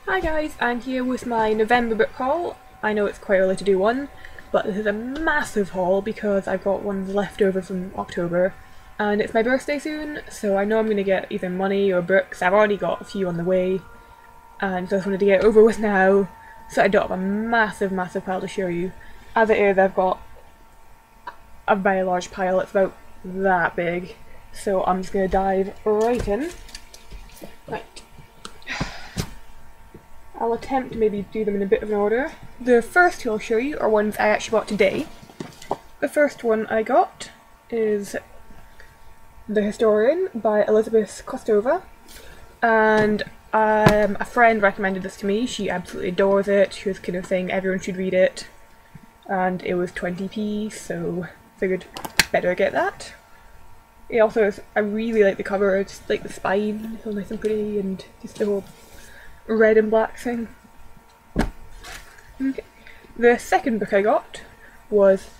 Hi guys, I'm here with my November book haul. I know it's quite early to do one, but this is a massive haul because I've got ones left over from October, and it's my birthday soon, so I know I'm going to get either money or books. I've already got a few on the way, and so I just wanted to get it over with now, so I don't have a massive pile to show you. As it is, I've got a very large pile, it's about that big, so I'm just going to dive right in. Right. I'll attempt to maybe do them in a bit of an order. The first two I'll show you are ones I actually bought today. The first one I got is The Historian by Elizabeth Kostova, and a friend recommended this to me. She absolutely adores it. She was kind of saying everyone should read it, and it was 20p, so figured better get that. It also is, I really like the cover, just like the spine, it's all nice and pretty, and just the whole red and black thing. Okay. The second book I got was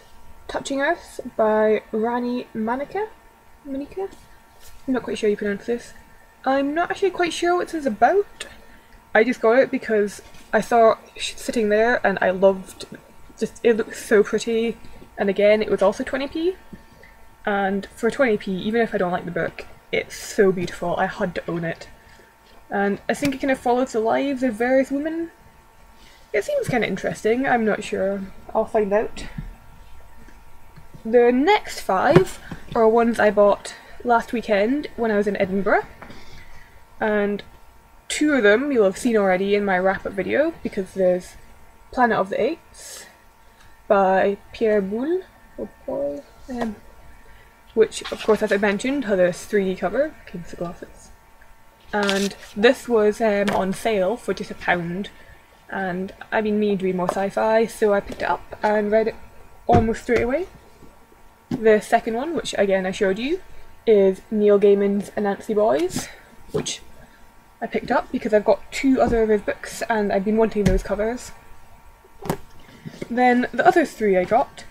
Touching Earth by Rani Manika? I'm not quite sure how you pronounce this. I'm not actually quite sure what this is about. I just got it because I saw it sitting there and I loved, just it looked so pretty, and again it was also 20p, and for 20p, even if I don't like the book, it's so beautiful, I had to own it. And I think it kind of follows the lives of various women. It seems kind of interesting, I'm not sure. I'll find out. The next five are ones I bought last weekend when I was in Edinburgh. And two of them you'll have seen already in my wrap-up video, because there's Planet of the Apes by Pierre Boulle, which of course, as I mentioned, had a 3D cover, came with the glasses. And this was on sale for just £1, and I've been meaning to read more sci-fi, so I picked it up and read it almost straight away. The second one, which again I showed you, is Neil Gaiman's Anansi Boys, which I picked up because I've got two other of his books and I've been wanting those covers. Then the other three I got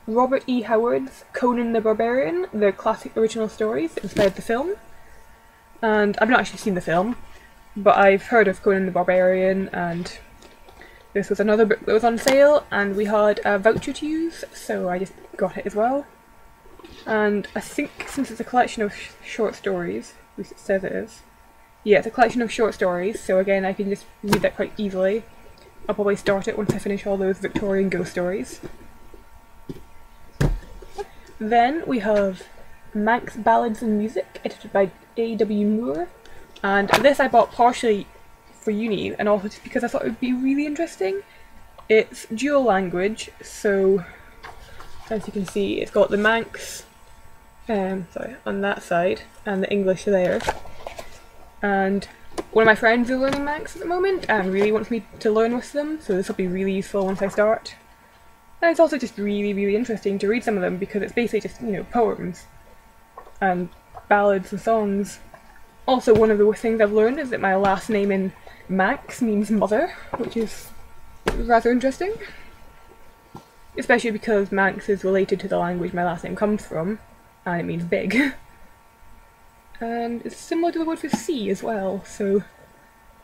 Robert E. Howard's Conan the Barbarian, the classic original stories that inspired the film. And I've not actually seen the film, but I've heard of Conan the Barbarian, and this was another book that was on sale and we had a voucher to use, so I just got it as well. And I think since it's a collection of short stories, at least it says it is, yeah, it's a collection of short stories, so again I can just read that quite easily. I'll probably start it once I finish all those Victorian ghost stories. Then we have Manx Ballads and Music, edited by A.W. Moore, and this I bought partially for uni and also just because I thought it would be really interesting. It's dual language, so as you can see it's got the Manx on that side and the English there, and one of my friends is learning Manx at the moment and really wants me to learn with them, so this will be really useful once I start. And it's also just really interesting to read some of them because it's basically just, you know, poems and ballads and songs. Also, one of the things I've learned is that my last name in Manx means mother, which is rather interesting. Especially because Manx is related to the language my last name comes from, and it means big. And it's similar to the word for sea as well, so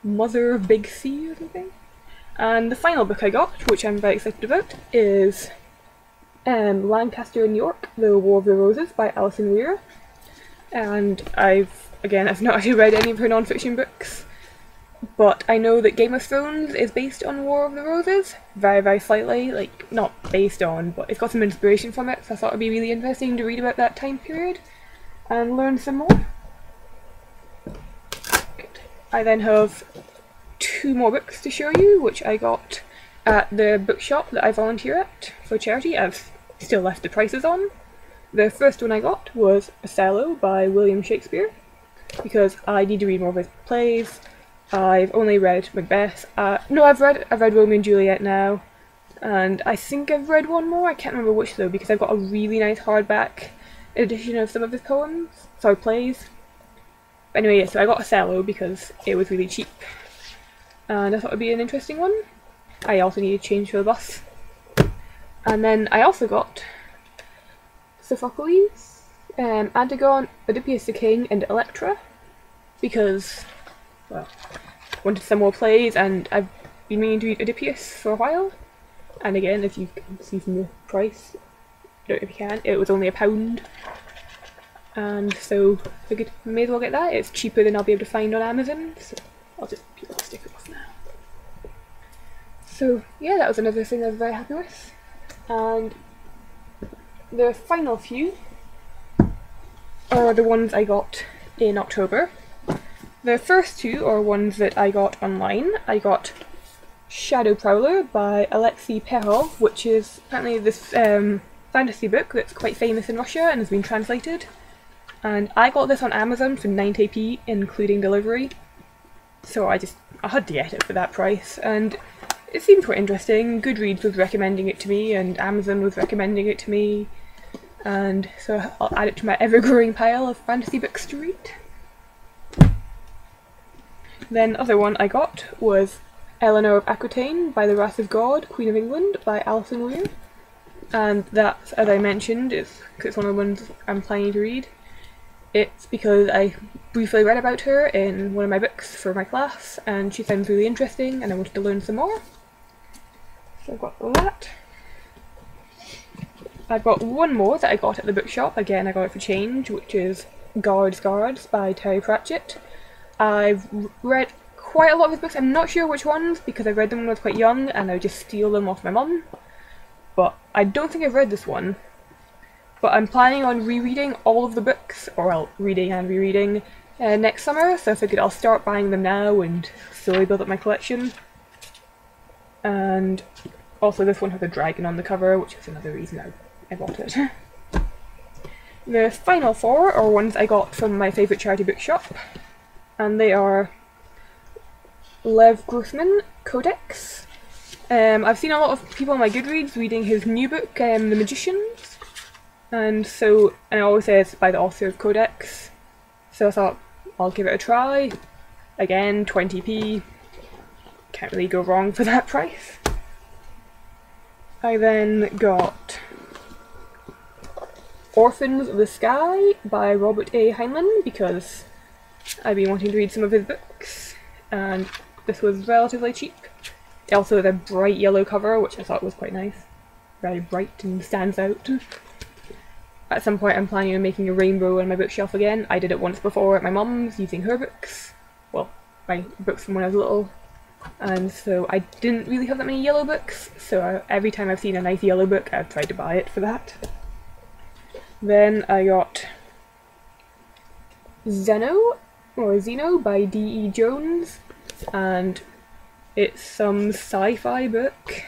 mother of big sea or something. And the final book I got, which I'm very excited about, is Lancaster and York, The War of the Roses by Alison Weir. And I've not actually read any of her non-fiction books, but I know that Game of Thrones is based on War of the Roses, very slightly, like, not based on, but it's got some inspiration from it, so I thought it would be really interesting to read about that time period and learn some more. Good. I then have two more books to show you, which I got at the bookshop that I volunteer at for charity. I've still left the prices on. The first one I got was Othello by William Shakespeare, because I need to read more of his plays. I've only read Macbeth. No, I've read Romeo and Juliet now, and I think I've read one more. I can't remember which though, because I've got a really nice hardback edition of some of his plays. But anyway, yeah, so I got Othello because it was really cheap, and I thought it would be an interesting one. I also needed change for the bus. And then I also got Sophocles, Antigone, Oedipus the King, and Electra, because, well, wanted some more plays, and I've been meaning to read Oedipus for a while. And again, if you can see from the price, I don't know if you can, it was only £1. And so I figured may as well get that. It's cheaper than I'll be able to find on Amazon, so I'll just peel the sticker off now. So yeah, that was another thing I was very happy with. And the final few are the ones I got in October. The first two are ones that I got online. I got Shadow Prowler by Alexei Perov, which is apparently this fantasy book that's quite famous in Russia and has been translated. And I got this on Amazon for 90p, including delivery. So I had to get it for that price, and it seemed quite interesting. Goodreads was recommending it to me, and Amazon was recommending it to me, and so I'll add it to my ever-growing pile of fantasy books to read. Then the other one I got was Eleanor of Aquitaine by the Wrath of God, Queen of England by Alison Weir. And that, as I mentioned, is because it's one of the ones I'm planning to read. It's because I briefly read about her in one of my books for my class, and she sounds really interesting and I wanted to learn some more. So I've got that. I've got one more that I got at the bookshop, again I got it for change, which is Guards by Terry Pratchett. I've read quite a lot of his books. I'm not sure which ones because I read them when I was quite young and I would just steal them off my mum. But I don't think I've read this one. But I'm planning on rereading all of the books, or well, reading and rereading, next summer, so I figured I'll start buying them now and slowly build up my collection. And also this one has a dragon on the cover, which is another reason I bought it. The final four are ones I got from my favourite charity bookshop, and they are Lev Grossman, Codex. I've seen a lot of people on my Goodreads reading his new book, The Magicians. And it always says by the author of Codex, so I thought I'll give it a try. Again, 20p, can't really go wrong for that price. I then got Orphans of the Sky by Robert A. Heinlein, because I've been wanting to read some of his books, and this was relatively cheap. It also has a bright yellow cover, which I thought was quite nice. Very bright and stands out. At some point I'm planning on making a rainbow on my bookshelf again. I did it once before at my mum's using her books. Well, my books from when I was little. And so I didn't really have that many yellow books, so every time I've seen a nice yellow book I've tried to buy it for that. Then I got Zeno by D.E. Jones, and it's some sci-fi book.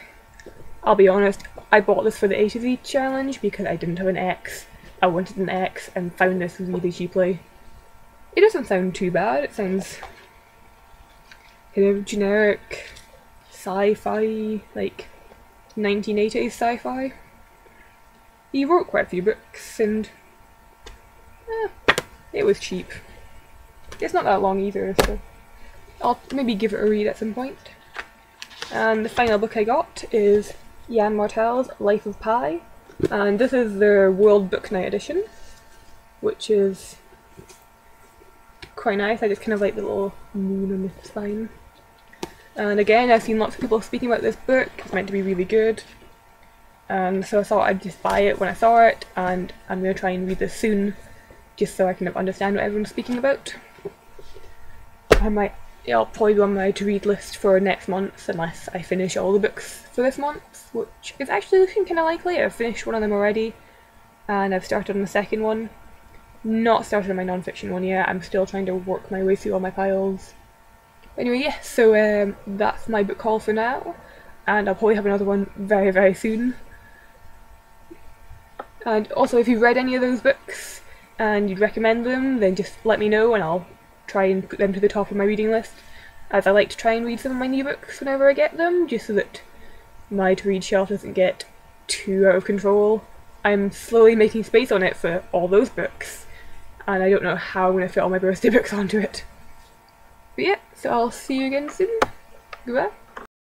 I'll be honest, I bought this for the A to Z challenge because I didn't have an X. I wanted an X and found this really cheaply. It doesn't sound too bad, it sounds kind of generic sci-fi, like 1980s sci-fi. He wrote quite a few books and it was cheap. It's not that long either, so I'll maybe give it a read at some point. And the final book I got is Yann Martel's Life of Pi, and this is their World Book Night edition, which is quite nice. I just kind of like the little moon on the spine. And again, I've seen lots of people speaking about this book. It's meant to be really good, and so I thought I'd just buy it when I saw it, and I'm going to try and read this soon, just so I can understand what everyone's speaking about. It'll probably be on my to-read list for next month, unless I finish all the books for this month, which is actually looking kind of likely. I've finished one of them already, and I've started on the second one. Not started on my non-fiction one yet, I'm still trying to work my way through all my piles. Anyway, yeah, so that's my book haul for now, and I'll probably have another one very, very soon. And also, if you've read any of those books, and you'd recommend them, then just let me know and I'll try and put them to the top of my reading list, as I like to try and read some of my new books whenever I get them, just so that my to-read shelf doesn't get too out of control. I'm slowly making space on it for all those books, and I don't know how I'm going to fit all my birthday books onto it. But yeah, so I'll see you again soon. Goodbye.